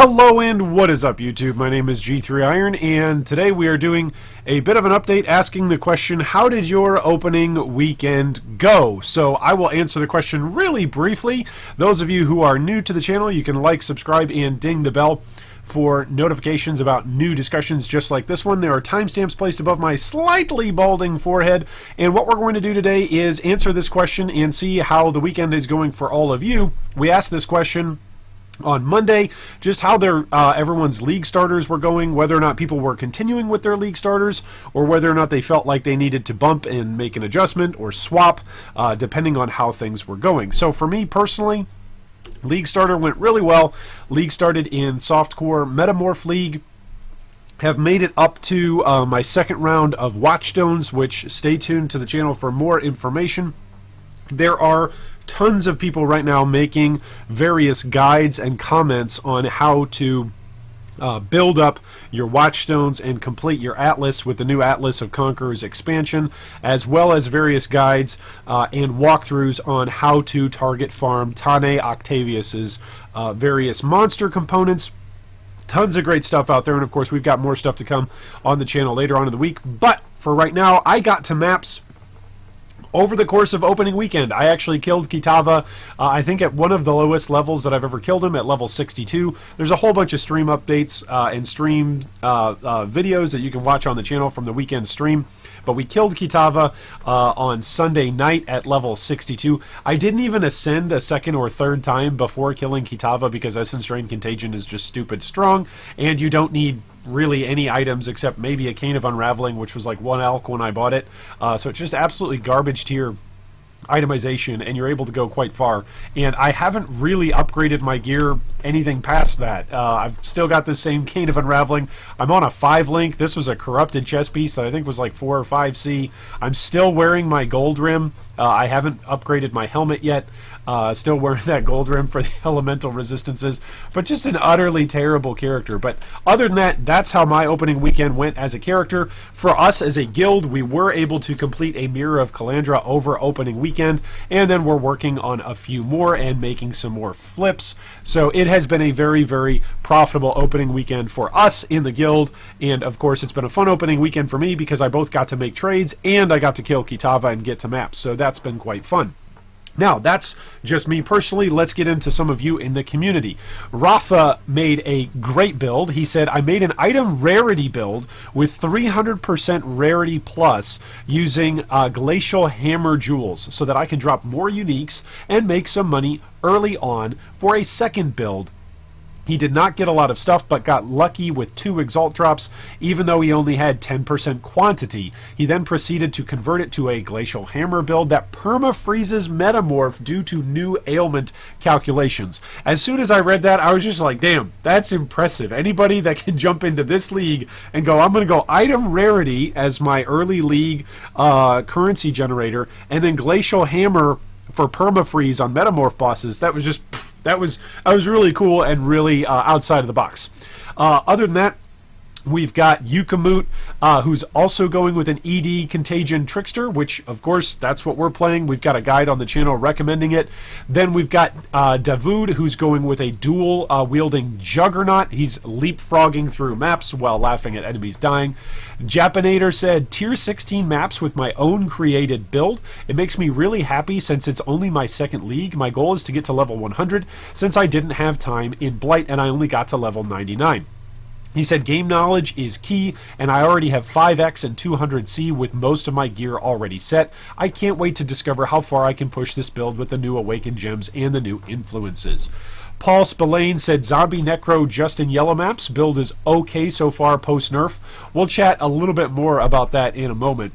Hello and what is up, YouTube? My name is G3Iron, and today we are doing a bit of an update asking the question, how did your opening weekend go? So I will answer the question really briefly. Those of you who are new to the channel, you can like, subscribe, and ding the bell for notifications about new discussions just like this one. There are timestamps placed above my slightly balding forehead, and what we're going to do today is answer this question and see how the weekend is going for all of you. We asked this question on Monday, just how everyone's league starters were going, whether or not people were continuing with their league starters, or whether or not they felt like they needed to bump and make an adjustment or swap, depending on how things were going. So for me personally, league starter went really well. League started in softcore Metamorph League. Have made it up to my second round of Watchstones, which stay tuned to the channel for more information. There are tons of people right now making various guides and comments on how to build up your Watchstones and complete your Atlas with the new Atlas of Conquerors expansion, as well as various guides and walkthroughs on how to target farm Tane Octavius's various monster components. Tons of great stuff out there, and of course we've got more stuff to come on the channel later on in the week. But for right now, I got to maps over the course of opening weekend. I actually killed Kitava, I think at one of the lowest levels that I've ever killed him, at level 62. There's a whole bunch of stream updates and streamed videos that you can watch on the channel from the weekend stream. But we killed Kitava on Sunday night at level 62. I didn't even ascend a second or third time before killing Kitava because Essence Drain Contagion is just stupid strong, and you don't need really any items except maybe a Cane of Unraveling, which was like 1 elk when I bought it. So it's just absolutely garbage tier itemization, and you're able to go quite far. And I haven't really upgraded my gear anything past that. I've still got the same Cane of Unraveling. I'm on a 5-link. This was a corrupted chest piece that I think was like 4 or 5C. I'm still wearing my gold rim. I haven't upgraded my helmet yet. Still wearing that gold rim for the elemental resistances, but just an utterly terrible character. But other than that, that's how my opening weekend went as a character. For us as a guild, we were able to complete a Mirror of Calandra over opening weekend, and then we're working on a few more and making some more flips. So it has been a very, very profitable opening weekend for us in the guild, and of course it's been a fun opening weekend for me because I both got to make trades and I got to kill Kitava and get to maps, so that's been quite fun. Now, that's just me personally. Let's get into some of you in the community. Rafa made a great build. He said, I made an item rarity build with 300% rarity plus using glacial hammer jewels so that I can drop more uniques and make some money early on for a second build. He did not get a lot of stuff, but got lucky with 2 Exalt drops, even though he only had 10% quantity. He then proceeded to convert it to a Glacial Hammer build that perma-freezes Metamorph due to new ailment calculations. As soon as I read that, I was just like, damn, that's impressive. Anybody that can jump into this league and go, I'm going to go item rarity as my early league currency generator, and then Glacial Hammer for perma-freeze on Metamorph bosses, that was just... That was really cool and really outside of the box. Other than that, we've got Yukamut, who's also going with an ED Contagion Trickster, which, of course, that's what we're playing. We've got a guide on the channel recommending it. Then we've got Davood, who's going with a dual-wielding Juggernaut. He's leapfrogging through maps while laughing at enemies dying. Japanator said, Tier 16 maps with my own created build. It makes me really happy since it's only my second league. My goal is to get to level 100 since I didn't have time in Blight and I only got to level 99. He said game knowledge is key, and I already have 5x and 200C with most of my gear already set. I can't wait to discover how far I can push this build with the new Awakened Gems and the new influences. Paul Spillane said Zombie Necro just in yellow maps. Build is okay so far post-nerf. We'll chat a little bit more about that in a moment.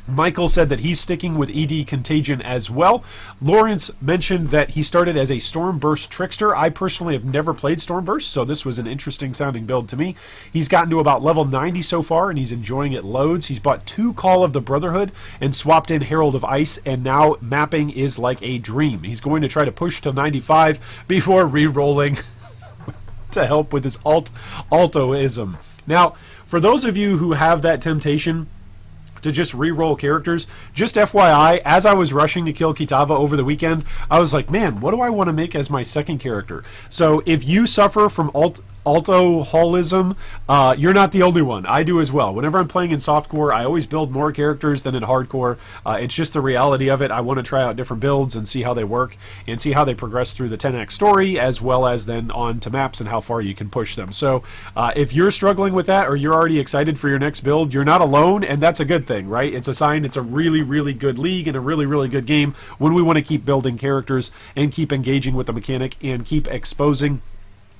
Michael said that he's sticking with ED Contagion as well. Lawrence mentioned that he started as a Stormburst Trickster. I personally have never played Stormburst, so this was an interesting sounding build to me. He's gotten to about level 90 so far, and he's enjoying it loads. He's bought 2 Call of the Brotherhood and swapped in Herald of Ice, and now mapping is like a dream. He's going to try to push to 95 before re-rolling to help with his altoism. Now, for those of you who have that temptation to just re-roll characters. Just FYI, as I was rushing to kill Kitava over the weekend, I was like, man, what do I want to make as my second character? So if you suffer from alcoholism, you're not the only one. I do as well. Whenever I'm playing in softcore, I always build more characters than in hardcore. It's just the reality of it. I want to try out different builds and see how they work and see how they progress through the 10x story, as well as then on to maps and how far you can push them. So if you're struggling with that, or you're already excited for your next build, you're not alone, and that's a good thing, right? It's a sign it's a really, really good league and a really, really good game when we want to keep building characters and keep engaging with the mechanic and keep exposing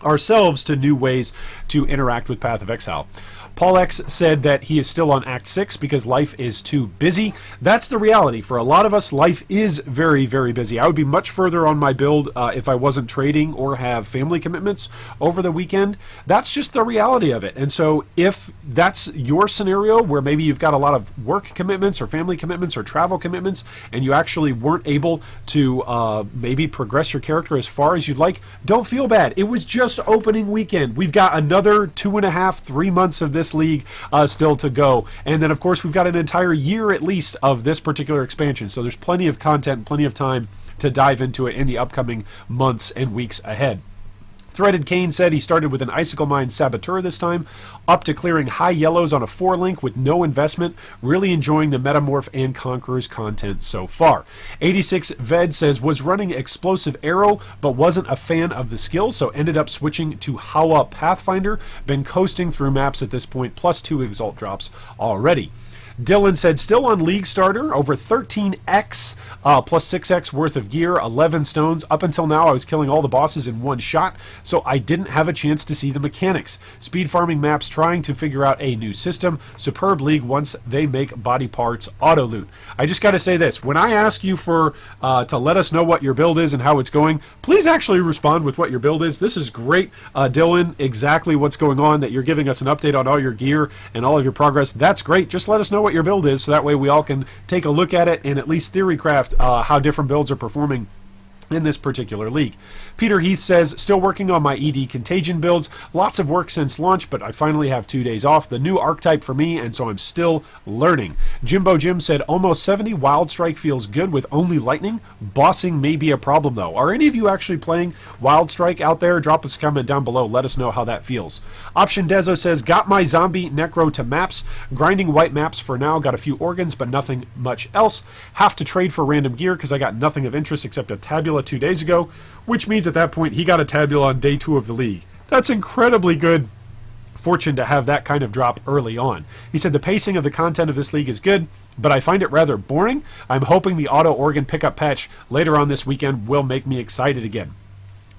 ourselves to new ways to interact with Path of Exile. Paul X said that he is still on Act 6 because life is too busy. That's the reality. For a lot of us, life is very, very busy. I would be much further on my build if I wasn't trading or have family commitments over the weekend. That's just the reality of it. And so if that's your scenario where maybe you've got a lot of work commitments or family commitments or travel commitments and you actually weren't able to maybe progress your character as far as you'd like, don't feel bad. It was just opening weekend. We've got another 2.5, 3 months of this league still to go, and then of course we've got an entire year at least of this particular expansion, so there's plenty of content and plenty of time to dive into it in the upcoming months and weeks ahead. Threaded Kane said he started with an Icicle Mine Saboteur this time, up to clearing high yellows on a 4-link with no investment, really enjoying the Metamorph and Conquerors content so far. 86 Ved says, was running Explosive Arrow, but wasn't a fan of the skill, so ended up switching to Hawa Pathfinder, been coasting through maps at this point, plus 2 Exalt drops already. Dylan said, still on League Starter, over 13x plus 6x worth of gear, 11 stones. Up until now, I was killing all the bosses in one shot, so I didn't have a chance to see the mechanics. Speed farming maps, trying to figure out a new system. Superb league once they make body parts auto loot. I just got to say this. When I ask you for to let us know what your build is and how it's going, please actually respond with what your build is. This is great, Dylan, exactly what's going on, that you're giving us an update on all your gear and all of your progress. That's great. Just let us know what your build is, so that way we all can take a look at it and at least theory craft how different builds are performing in this particular league. Peter Heath says, still working on my ED Contagion builds. Lots of work since launch, but I finally have 2 days off. The new archetype for me, and so I'm still learning. Jimbo Jim said, almost 70. Wild Strike feels good with only lightning. Bossing may be a problem, though. Are any of you actually playing Wild Strike out there? Drop us a comment down below. Let us know how that feels. Option Dezo says, got my zombie necro to maps. Grinding white maps for now. Got a few organs, but nothing much else. Have to trade for random gear because I got nothing of interest except a tabula 2 days ago, which means at that point he got a tabula on day 2 of the league. That's incredibly good fortune to have that kind of drop early on. He said the pacing of the content of this league is good, but I find it rather boring. I'm hoping the auto organ pickup patch later on this weekend will make me excited again.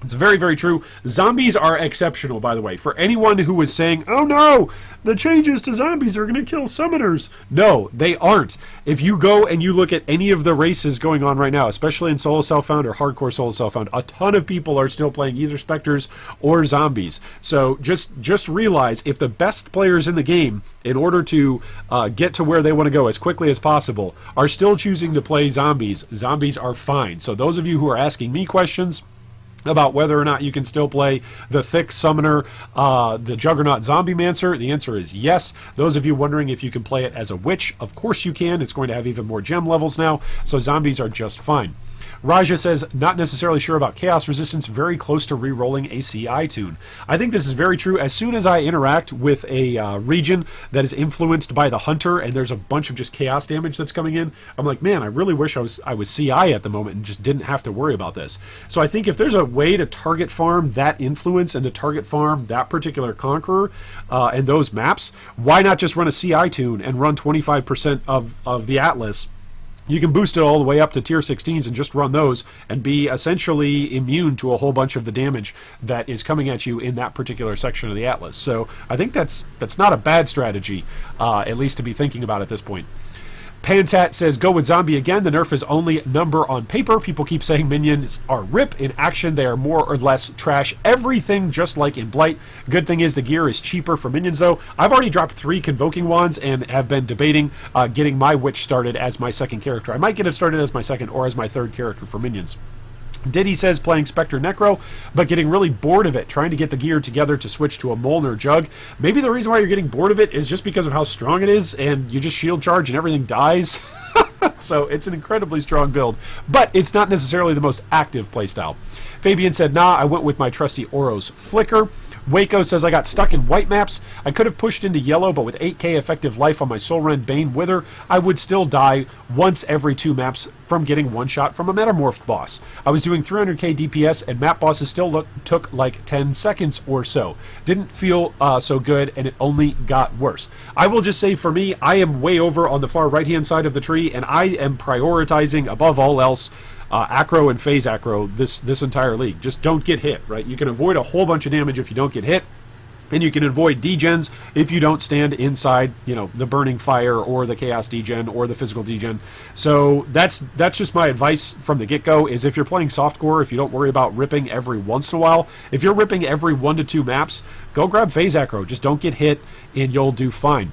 It's very, very true. Zombies are exceptional, by the way. For anyone who was saying, oh no, the changes to zombies are going to kill summoners. No, they aren't. If you go and you look at any of the races going on right now, especially in solo self-found or hardcore solo self-found, a ton of people are still playing either specters or zombies. So just realize, if the best players in the game, in order to get to where they want to go as quickly as possible, are still choosing to play zombies, zombies are fine. So those of you who are asking me questions about whether or not you can still play the Thick Summoner, the Juggernaut Zombie Mancer, the answer is yes. Those of you wondering if you can play it as a witch, of course you can. It's going to have even more gem levels now, so zombies are just fine. Raja says, not necessarily sure about Chaos Resistance, very close to re-rolling a CI tune. I think this is very true. As soon as I interact with a region that is influenced by the Hunter and there's a bunch of just chaos damage that's coming in, I'm like, man, I really wish I was CI at the moment and just didn't have to worry about this. So I think if there's a way to target farm that influence and to target farm that particular Conqueror and those maps, why not just run a CI tune and run 25% of the Atlas? You can boost it all the way up to tier 16s and just run those and be essentially immune to a whole bunch of the damage that is coming at you in that particular section of the Atlas. So I think that's not a bad strategy, at least to be thinking about at this point. Pantat says, go with zombie again. The nerf is only number on paper. People keep saying minions are rip. In action, they are more or less trash. Everything just like in Blight. Good thing is the gear is cheaper for minions, though. I've already dropped 3 Convoking Wands and have been debating getting my Witch started as my second character. I might get it started as my second or as my third character for minions. Diddy says playing Spectre Necro, but getting really bored of it, trying to get the gear together to switch to a Molnar Jug. Maybe the reason why you're getting bored of it is just because of how strong it is, and you just shield charge and everything dies. So it's an incredibly strong build, but it's not necessarily the most active playstyle. Fabian said, nah, I went with my trusty Oros Flicker. Waco says, I got stuck in white maps. I could have pushed into yellow, but with 8k effective life on my Soul Rend Bane Wither, I would still die once every 2 maps from getting one shot from a Metamorph boss. I was doing 300k DPS, and map bosses still took like 10 seconds or so. Didn't feel so good, and it only got worse. I will just say, for me, I am way over on the far right-hand side of the tree, and I am prioritizing, above all else, acro and phase acro this entire league. Just don't get hit, right? You can avoid a whole bunch of damage if you don't get hit, and you can avoid degens if you don't stand inside, the burning fire or the chaos degen or the physical degen. So that's just my advice from the get-go, is if you're playing softcore, if you don't worry about ripping every once in a while, if you're ripping every 1 to 2 maps, go grab phase acro. Just don't get hit and you'll do fine.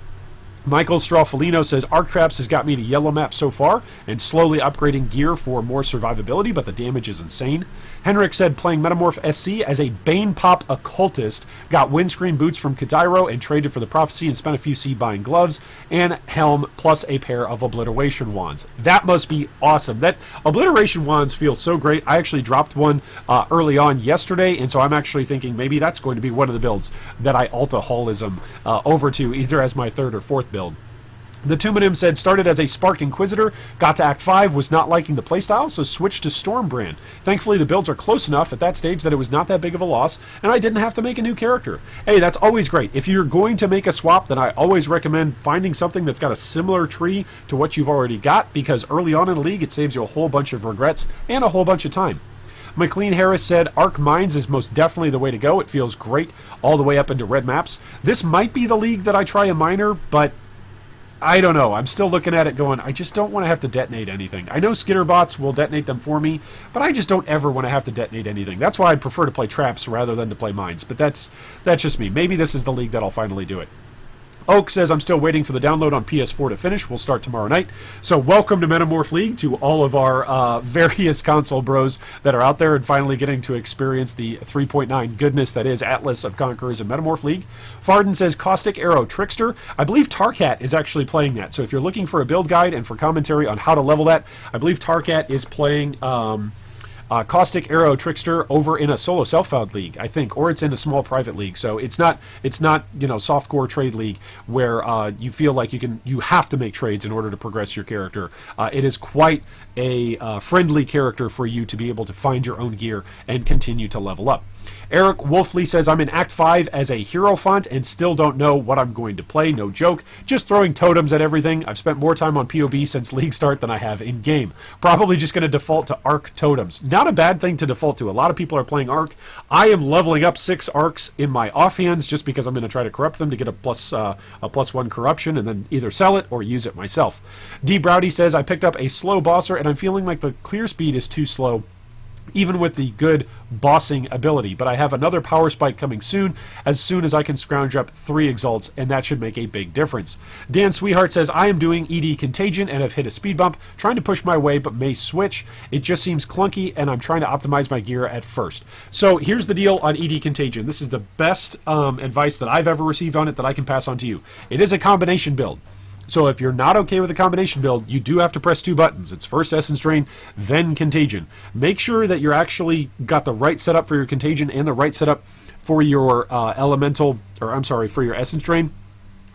Michael Stroffolino says, Arc Traps has got me to yellow map so far, and slowly upgrading gear for more survivability, but the damage is insane. Henrik said, playing Metamorph SC as a Bane Pop Occultist, got windscreen boots from Kadairo and traded for the Prophecy and spent a few C buying gloves and helm plus a pair of Obliteration Wands. That must be awesome. That Obliteration Wands feel so great. I actually dropped one early on yesterday, and so I'm actually thinking maybe that's going to be one of the builds that I Altaholism over to, either as my 3rd or 4th build. The Tumonim said, started as a Spark Inquisitor, got to Act 5, was not liking the playstyle, so switched to Stormbrand. Thankfully, the builds are close enough at that stage that it was not that big of a loss, and I didn't have to make a new character. Hey, that's always great. If you're going to make a swap, then I always recommend finding something that's got a similar tree to what you've already got, because early on in a league, it saves you a whole bunch of regrets and a whole bunch of time. McLean Harris said, Arc Mines is most definitely the way to go. It feels great all the way up into red maps. This might be the league that I try a miner, but I don't know. I'm still looking at it going, I just don't want to have to detonate anything. I know Skitterbots will detonate them for me, but I just don't ever want to have to detonate anything. That's why I'd prefer to play traps rather than to play mines. But that's just me. Maybe this is the league that'll finally do it. Oak says, I'm still waiting for the download on PS4 to finish. We'll start tomorrow night. So welcome to Metamorph League, to all of our various console bros that are out there and finally getting to experience the 3.9 goodness that is Atlas of Conquerors and Metamorph League. Farden says, Caustic Arrow Trickster. I believe Tarkat is actually playing that. So if you're looking for a build guide and for commentary on how to level that, I believe Tarkat is playing Caustic Arrow Trickster over in a solo self-found league, I think, or it's in a small private league. So it's not softcore trade league where you feel like you have to make trades in order to progress your character. It is quite a friendly character for you to be able to find your own gear and continue to level up. Eric Wolfley says, I'm in Act 5 as a hero font and still don't know what I'm going to play. No joke. Just throwing totems at everything. I've spent more time on POB since League start than I have in-game. Probably just going to default to Arc totems. Not a bad thing to default to. A lot of people are playing Arc. I am leveling up 6 Arcs in my offhands just because I'm going to try to corrupt them to get a +1 corruption and then either sell it or use it myself. D. Browdy says, I picked up a slow bosser and I'm feeling like the clear speed is too slow, even with the good bossing ability, but I have another power spike coming soon as I can scrounge up 3 exalts, and that should make a big difference. Dan Sweetheart says, I am doing ED Contagion and have hit a speed bump, trying to push my way but may switch. It just seems clunky and I'm trying to optimize my gear at first. So here's the deal on ED Contagion. This is the best advice that I've ever received on it that I can pass on to you. It is a combination build. So if you're not okay with a combination build, you do have to press 2 buttons. It's first Essence Drain, then Contagion. Make sure that you're actually got the right setup for your Contagion and the right setup for your for your Essence Drain.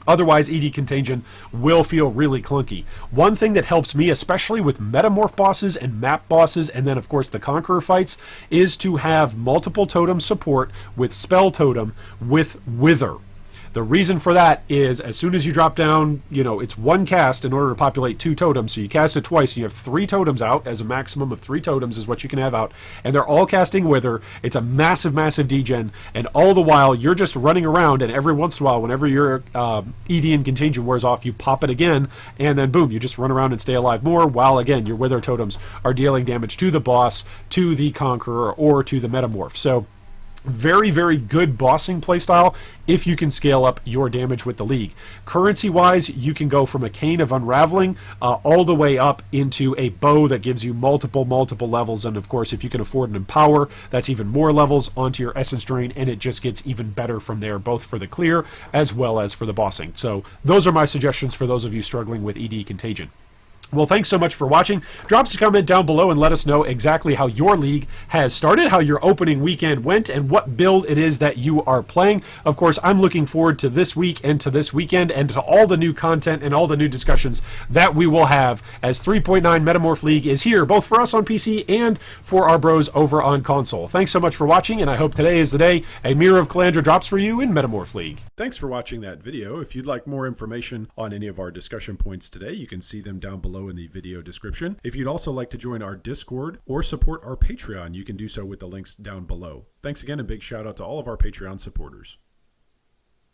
Otherwise, ED Contagion will feel really clunky. One thing that helps me, especially with Metamorph bosses and map bosses, and then of course the Conqueror fights, is to have multiple totem support with Spell Totem with Wither. The reason for that is as soon as you drop down, it's 1 cast in order to populate 2 totems. So you cast it twice, and you have 3 totems out, as a maximum of 3 totems is what you can have out. And they're all casting Wither. It's a massive, massive degen. And all the while, you're just running around, and every once in a while, whenever your ED and Contagion wears off, you pop it again, and then boom, you just run around and stay alive more, while again, your Wither totems are dealing damage to the boss, to the Conqueror, or to the Metamorph. So Very, very good bossing playstyle if you can scale up your damage with the league. Currency-wise, you can go from a Cane of Unraveling all the way up into a bow that gives you multiple levels. And of course, if you can afford an Empower, that's even more levels onto your Essence Drain, and it just gets even better from there, both for the clear as well as for the bossing. So those are my suggestions for those of you struggling with ED Contagion. Well, thanks so much for watching. Drop us a comment down below and let us know exactly how your league has started, how your opening weekend went, and what build it is that you are playing. Of course, I'm looking forward to this week and to this weekend and to all the new content and all the new discussions that we will have as 3.9 Metamorph League is here, both for us on PC and for our bros over on console. Thanks so much for watching, and I hope today is the day a Mirror of Calandra drops for you in Metamorph League. Thanks for watching that video. If you'd like more information on any of our discussion points today, you can see them down below in the video description. If you'd also like to join our Discord or support our Patreon, you can do so with the links down below. Thanks again, and big shout out to all of our Patreon supporters.